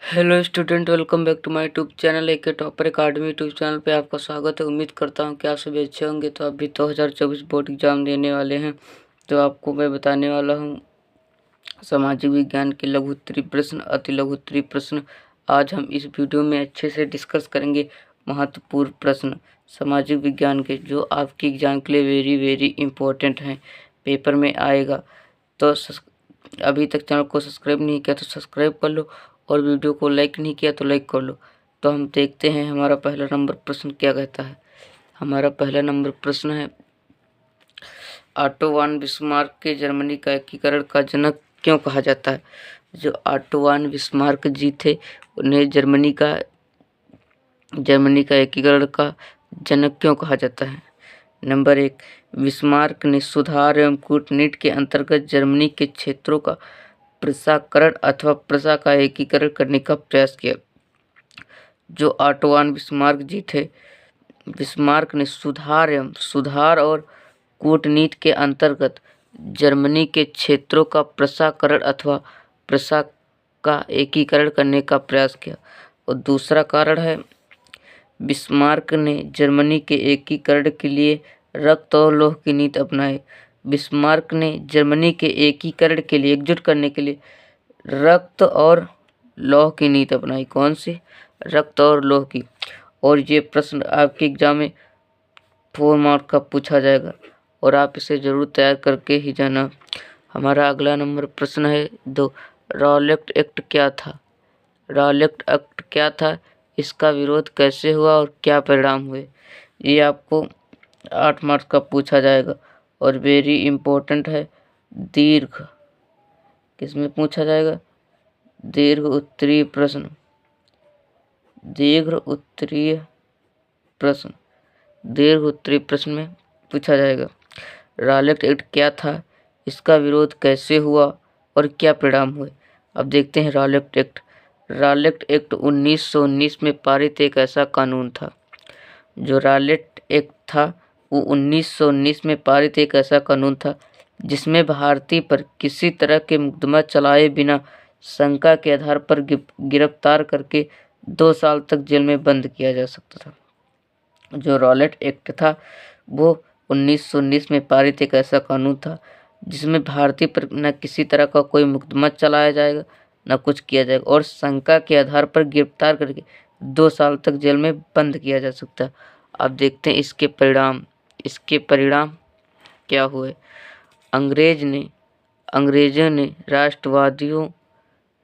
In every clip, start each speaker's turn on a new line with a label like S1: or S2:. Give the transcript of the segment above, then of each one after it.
S1: Hello student, welcome back to my YouTube channel AK topper academy YouTube channel पे आपका स्वागत है। उम्मीद करता हूँ कि आप सभी अच्छे होंगे। तो अभी 2024 बोर्ड एग्जाम देने वाले हैं, तो आपको मैं बताने वाला हूँ सामाजिक विज्ञान के लघु उत्तरीय प्रश्न, अति लघु उत्तरीय प्रश्न। आज हम इस वीडियो में अच्छे से डिस्कस करेंगे महत्वपूर्ण प्रश्न सामाजिक विज्ञान के, जो आपके एग्जाम के लिए वेरी वेरी इंपॉर्टेंट हैं, पेपर में आएगा। तो अभी तक चैनल को सब्सक्राइब नहीं किया तो सब्सक्राइब कर लो, और वीडियो को लाइक नहीं किया तो लाइक कर लो। तो हम देखते हैं हमारा पहला नंबर प्रश्न क्या कहता है। हमारा पहला नंबर प्रश्न है, ऑटो वन बिस्मार्क के जर्मनी का एकीकरण का जनक क्यों कहा जाता है। जो ऑटो वन बिस्मार्क जी थे, उन्हें जर्मनी का एकीकरण का जनक क्यों कहा जाता है। नंबर 1, बिस्मार्क ने सुधार एवं कूटनीति के अंतर्गत जर्मनी के क्षेत्रों का प्रशाकरण अथवा प्रशा का एकीकरण करने का प्रयास किया। जो ऑटो वन बिस्मार्क जी थे, बिस्मार्क ने सुधार और कूटनीति के अंतर्गत जर्मनी के क्षेत्रों का प्रशाकरण अथवा प्रशा का एकीकरण करने का प्रयास किया। और दूसरा कारण है, बिस्मार्क ने जर्मनी के एकीकरण के लिए रक्त और लौह की नीति अपनाई। बिस्मार्क ने जर्मनी के एकीकरण के लिए, एकजुट करने के लिए रक्त और लौह की नीति अपनाई। कौन सी? रक्त और लौह की। और ये प्रश्न आपके एग्जाम में 4 मार्क का पूछा जाएगा, और आप इसे जरूर तैयार करके ही जाना। हमारा अगला नंबर प्रश्न है 2, रॉलेट एक्ट क्या था। रॉलेट एक्ट क्या था, इसका विरोध कैसे हुआ और क्या परिणाम हुए। ये आपको 8 मार्क्स का पूछा जाएगा, और वेरी इंपॉर्टेंट है। दीर्घ किसमें पूछा जाएगा? दीर्घ उत्तरीय प्रश्न। दीर्घ उत्तरीय प्रश्न में पूछा जाएगा। रॉलेट एक्ट क्या था, इसका विरोध कैसे हुआ और क्या परिणाम हुए। अब देखते हैं रॉलेट एक्ट। रॉलेट एक्ट 1919 में पारित एक ऐसा कानून था। जो रॉलेट एक्ट था वो 1919 में पारित एक ऐसा कानून था जिसमें भारतीय पर किसी तरह के मुकदमा चलाए बिना शंका के आधार पर गिरफ्तार करके 2 साल तक जेल में बंद किया जा सकता था। जो रॉलेट एक्ट था वो 1919 में पारित एक ऐसा कानून था जिसमें भारतीय पर न किसी तरह का कोई मुकदमा चलाया जाएगा, न कुछ किया जाएगा, और शंका के आधार पर गिरफ्तार करके 2 साल तक जेल में बंद किया जा सकता है। अब देखते हैं इसके परिणाम क्या हुए। अंग्रेजों ने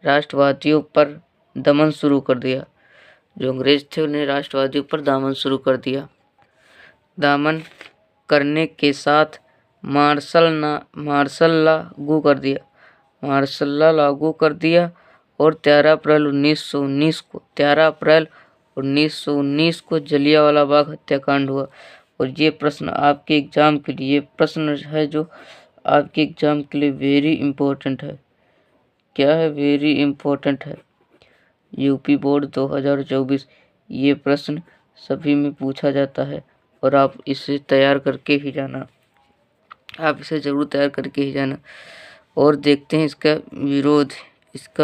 S1: राष्ट्रवादियों पर दमन शुरू कर दिया। जो अंग्रेज थे उन्हें राष्ट्रवादियों पर दमन शुरू कर दिया। दमन करने के साथ मार्शल लॉ लागू कर दिया, और 13 अप्रैल 1919 को जलियांवाला बाग हत्याकांड हुआ। और ये प्रश्न आपके एग्जाम के लिए जो आपके एग्जाम के लिए वेरी इंपॉर्टेंट है। क्या है? वेरी इंपॉर्टेंट है। यूपी बोर्ड 2024 ये प्रश्न सभी में पूछा जाता है, और आप इसे तैयार करके ही जाना। आप इसे जरूर तैयार करके ही जाना। और देखते हैं इसका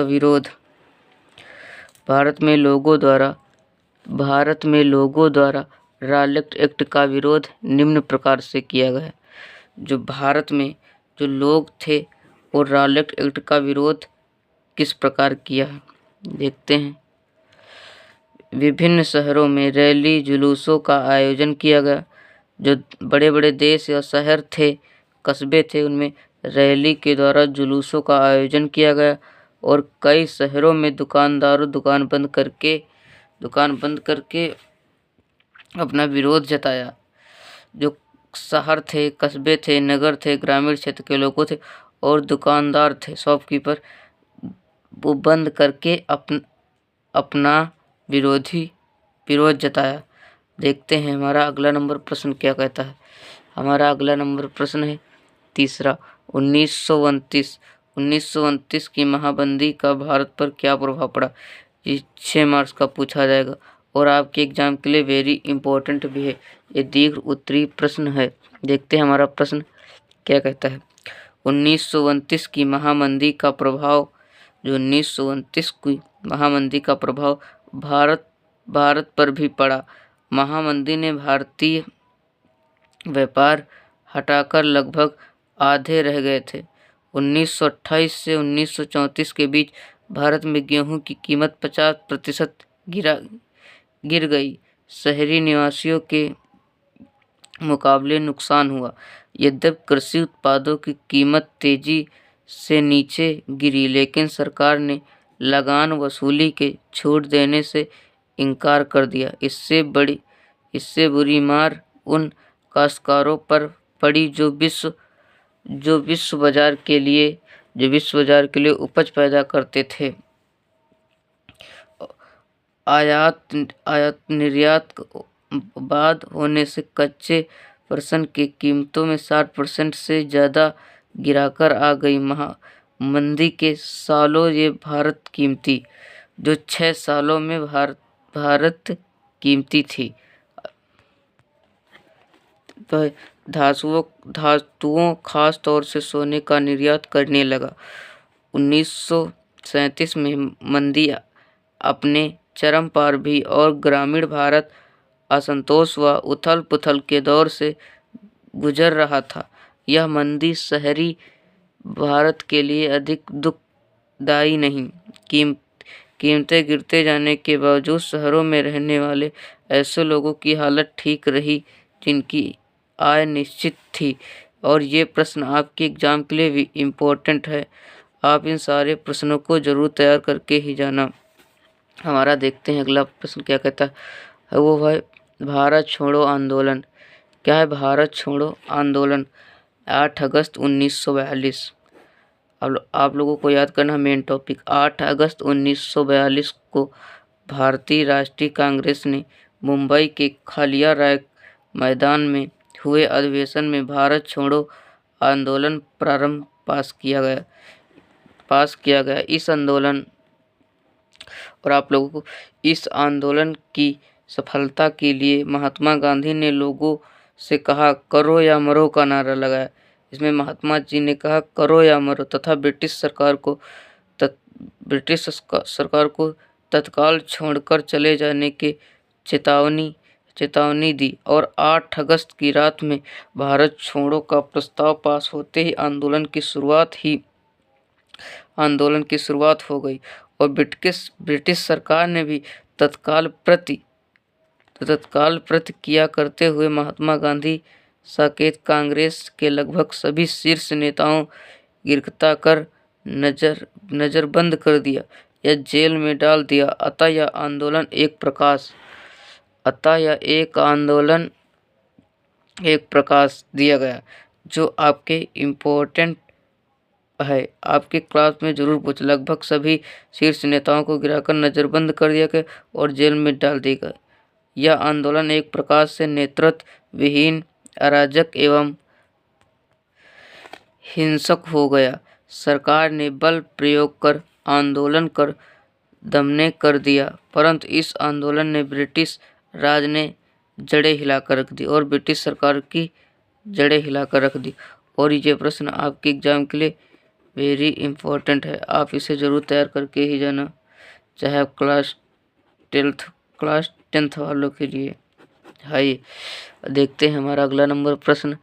S1: विरोध। भारत में लोगों द्वारा रॉलेट एक्ट का विरोध निम्न प्रकार से किया गया। जो भारत में जो लोग थे वो रॉलेट एक्ट का विरोध किस प्रकार किया है, देखते हैं। विभिन्न शहरों में रैली जुलूसों का आयोजन किया गया। जो बड़े बड़े देश या शहर थे, कस्बे थे, उनमें रैली के द्वारा जुलूसों का आयोजन किया गया, और कई शहरों में दुकानदारों दुकान बंद करके अपना विरोध जताया। जो शहर थे, कस्बे थे, नगर थे, ग्रामीण क्षेत्र के लोगों थे और दुकानदार थे, शॉपकीपर, वो बंद करके अपना विरोध जताया। देखते हैं हमारा अगला नंबर प्रश्न क्या कहता है। हमारा अगला नंबर प्रश्न है 3, 1929 की महाबंदी का भारत पर क्या प्रभाव पड़ा। ये 6 मार्क्स का पूछा जाएगा, और आपके एग्जाम के लिए वेरी इंपॉर्टेंट भी है। ये दीर्घ उत्तरीय प्रश्न है। देखते हैं हमारा प्रश्न क्या कहता है। 1929 की महामंदी का प्रभाव, जो 1929 की महामंदी का प्रभाव भारत पर भी पड़ा। महामंदी ने भारतीय व्यापार हटाकर लगभग आधे रह गए थे। 1928 से 1934 के बीच भारत में गेहूं की कीमत 50% गिर गई। शहरी निवासियों के मुकाबले नुकसान हुआ। यद्यपि कृषि उत्पादों की कीमत तेजी से नीचे गिरी, लेकिन सरकार ने लगान वसूली के छूट देने से इनकार कर दिया। इससे बुरी मार उन काश्तकारों पर पड़ी जो विश्व बाजार के लिए उपज पैदा करते थे। आयात निर्यात बाद होने से कच्चे राशन की कीमतों में 60% से ज़्यादा गिराकर आ गई। मंदी के सालों ये भारत कीमती, जो 6 सालों में भारत कीमती थी। धातुओं खास तौर से सोने का निर्यात करने लगा। 1937 में मंदी अपने चरम पर भी और ग्रामीण भारत असंतोष व उथल-पुथल के दौर से गुजर रहा था। यह मंदी शहरी भारत के लिए अधिक दुखदायी नहीं। कीमतें गिरते जाने के बावजूद शहरों में रहने वाले ऐसे लोगों की हालत ठीक रही जिनकी आय निश्चित थी। और ये प्रश्न आपके एग्जाम के लिए भी इम्पोर्टेंट है। आप इन सारे प्रश्नों को जरूर तैयार करके ही जाना। हमारा देखते हैं अगला प्रश्न क्या कहता है। वो है भारत छोड़ो आंदोलन। क्या है भारत छोड़ो आंदोलन? 8 अगस्त 1942। अब आप लोगों को याद करना मेन टॉपिक। 8 अगस्त 1942 को भारतीय राष्ट्रीय कांग्रेस ने मुंबई के खालिया राय मैदान में हुए अधिवेशन में भारत छोड़ो आंदोलन पास किया गया। इस आंदोलन की सफलता के लिए महात्मा गांधी ने लोगों से कहा करो या मरो का नारा लगाया। इसमें महात्मा जी ने कहा करो या मरो तथा ब्रिटिश सरकार को तत्काल छोड़कर चले जाने की चेतावनी दी। और 8 अगस्त की रात में भारत छोड़ो का प्रस्ताव पास होते ही आंदोलन की शुरुआत हो गई। और ब्रिटिश सरकार ने भी तत्काल प्रतिक्रिया करते हुए महात्मा गांधी समेत कांग्रेस के लगभग सभी शीर्ष नेताओं गिरफ्तार कर नजरबंद कर दिया या जेल में डाल दिया। अतः यह आंदोलन एक प्रकाश दिया गया जो आपके इम्पोर्टेंट है। आपके क्लास में जरूर पूछा। लगभग सभी शीर्ष नेताओं को गिराकर नजरबंद कर दिया गया और जेल में डाल दिया गया। यह आंदोलन एक प्रकार से नेतृत्व विहीन, अराजक एवं हिंसक हो गया। सरकार ने बल प्रयोग कर आंदोलन कर दमन कर दिया, परंतु इस आंदोलन ने ब्रिटिश राज ने जड़ें हिलाकर रख दी और ब्रिटिश सरकार की जड़ें हिलाकर रख दी। और ये प्रश्न आपके एग्जाम के लिए वेरी इंपॉर्टेंट है। आप इसे जरूर तैयार करके ही जाना, चाहे आप क्लास 10th वालों के लिए। हाय देखते हैं हमारा अगला नंबर प्रश्न।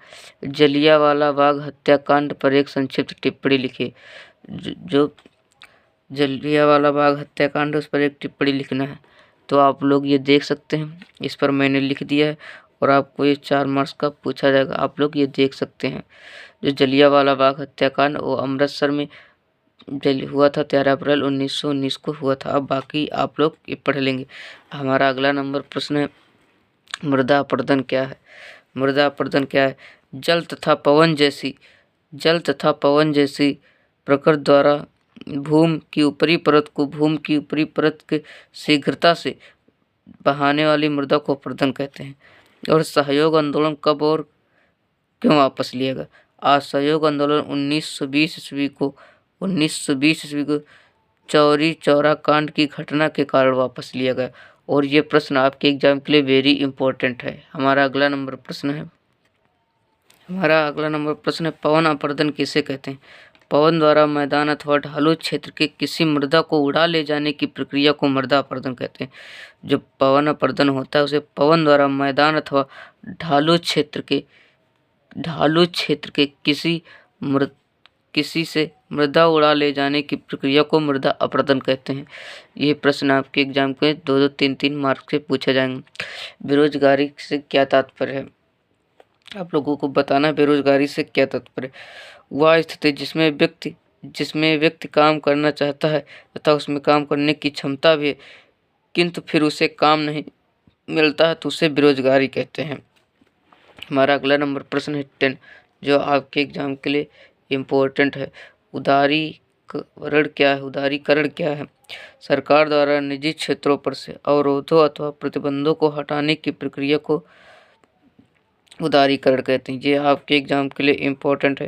S1: जलियांवाला बाग हत्याकांड पर एक संक्षिप्त टिप्पणी लिखिए। जो जलियांवाला बाग हत्याकांड उस पर एक टिप्पणी लिखना है। तो आप लोग ये देख सकते हैं, इस पर मैंने लिख दिया है और आपको ये 4 मार्क्स का पूछा जाएगा। आप लोग ये देख सकते हैं। जो जलियांवाला बाग हत्याकांड वो अमृतसर में हुआ था, 13 अप्रैल 1919 को हुआ था। अब बाकी आप लोग ये पढ़ लेंगे। हमारा अगला नंबर प्रश्न है मृदा अपरदन क्या है? मृदा अपरदन क्या है? जल तथा पवन जैसी प्रकृति द्वारा भूमि की ऊपरी परत को भूमि की ऊपरी परत के शीघ्रता से बहाने वाली मृदा को अपरदन कहते हैं। और सहयोग आंदोलन कब और क्यों वापस लिया गया? असहयोग आंदोलन 1920 ईस्वी को चौरी चौरा कांड की घटना के कारण वापस लिया गया। और ये प्रश्न आपके एग्जाम के लिए वेरी इंपॉर्टेंट है। हमारा अगला नंबर प्रश्न है पवन अपरदन किसे कहते हैं? पवन द्वारा मैदान अथवा ढालू क्षेत्र के किसी मृदा को उड़ा ले जाने की प्रक्रिया को मृदा अपरदन कहते हैं। जो पवन अपरदन होता है उसे पवन द्वारा मैदान अथवा ढालू क्षेत्र के किसी से मृदा उड़ा ले जाने की प्रक्रिया को मृदा अपरदन कहते हैं। ये प्रश्न आपके एग्जाम के 2-2, 3-3 मार्क से पूछे जाएंगे। बेरोजगारी से क्या तात्पर्य है? आप लोगों को बताना बेरोजगारी से क्या तात्पर्य। वह स्थिति जिसमें व्यक्ति काम करना चाहता है तथा उसमें काम करने की क्षमता भी है, किंतु फिर उसे काम नहीं मिलता है तो उसे बेरोजगारी कहते हैं। हमारा अगला नंबर प्रश्न है 10, जो आपके एग्जाम के लिए इम्पोर्टेंट है। उदारीकरण क्या है? सरकार द्वारा निजी क्षेत्रों पर से अवरोधों अथवा प्रतिबंधों को हटाने की प्रक्रिया को उदारीकरण कहते हैं। ये आपके एग्जाम के लिए इम्पोर्टेंट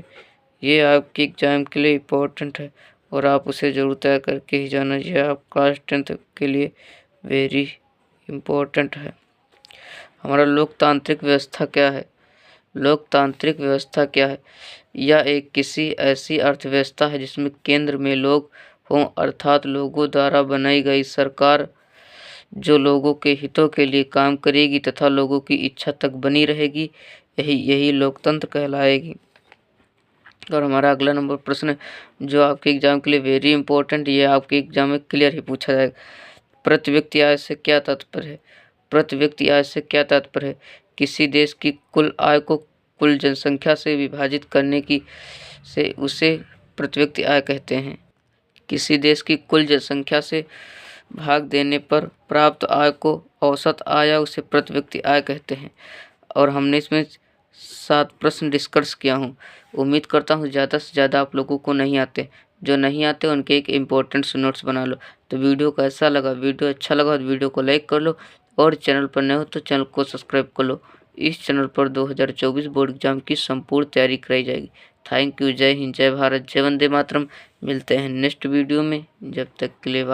S1: है और आप उसे जरूर तय करके ही जाना। ये आप क्लास 10th के लिए वेरी इम्पोर्टेंट है। हमारा लोकतांत्रिक व्यवस्था क्या है? लोकतांत्रिक व्यवस्था क्या है? यह एक किसी ऐसी अर्थव्यवस्था है जिसमें केंद्र में लोग हों, अर्थात लोगों द्वारा बनाई गई सरकार जो लोगों के हितों के लिए काम करेगी तथा लोगों की इच्छा तक बनी रहेगी, यही लोकतंत्र कहलाएगी। और हमारा अगला नंबर प्रश्न है जो आपके एग्जाम के लिए वेरी इंपॉर्टेंट, ये आपके एग्जाम में क्लियर ही पूछा जाएगा। प्रति व्यक्ति आय से क्या तात्पर्य है? प्रति व्यक्ति आय से क्या तात्पर्य है? किसी देश की कुल आय को कुल जनसंख्या से विभाजित करने की से उसे प्रति व्यक्ति आय कहते हैं। किसी देश की कुल जनसंख्या से भाग देने पर प्राप्त आय को औसत आय उसे प्रति व्यक्ति आय कहते हैं। और हमने इसमें 7 प्रश्न डिस्कस किया हूँ। उम्मीद करता हूँ ज़्यादा से ज़्यादा आप लोगों को नहीं आते, जो नहीं आते उनके एक इम्पोर्टेंट नोट्स बना लो। तो वीडियो कैसा लगा? वीडियो अच्छा लगा तो वीडियो को लाइक कर लो और चैनल पर नए हो तो चैनल को सब्सक्राइब कर लो। इस चैनल पर 2024 बोर्ड एग्जाम की संपूर्ण तैयारी कराई जाएगी। Thank you. जय हिंद, जय भारत, जय वंदे मातरम। मिलते हैं नेक्स्ट वीडियो में, जब तक के लिए।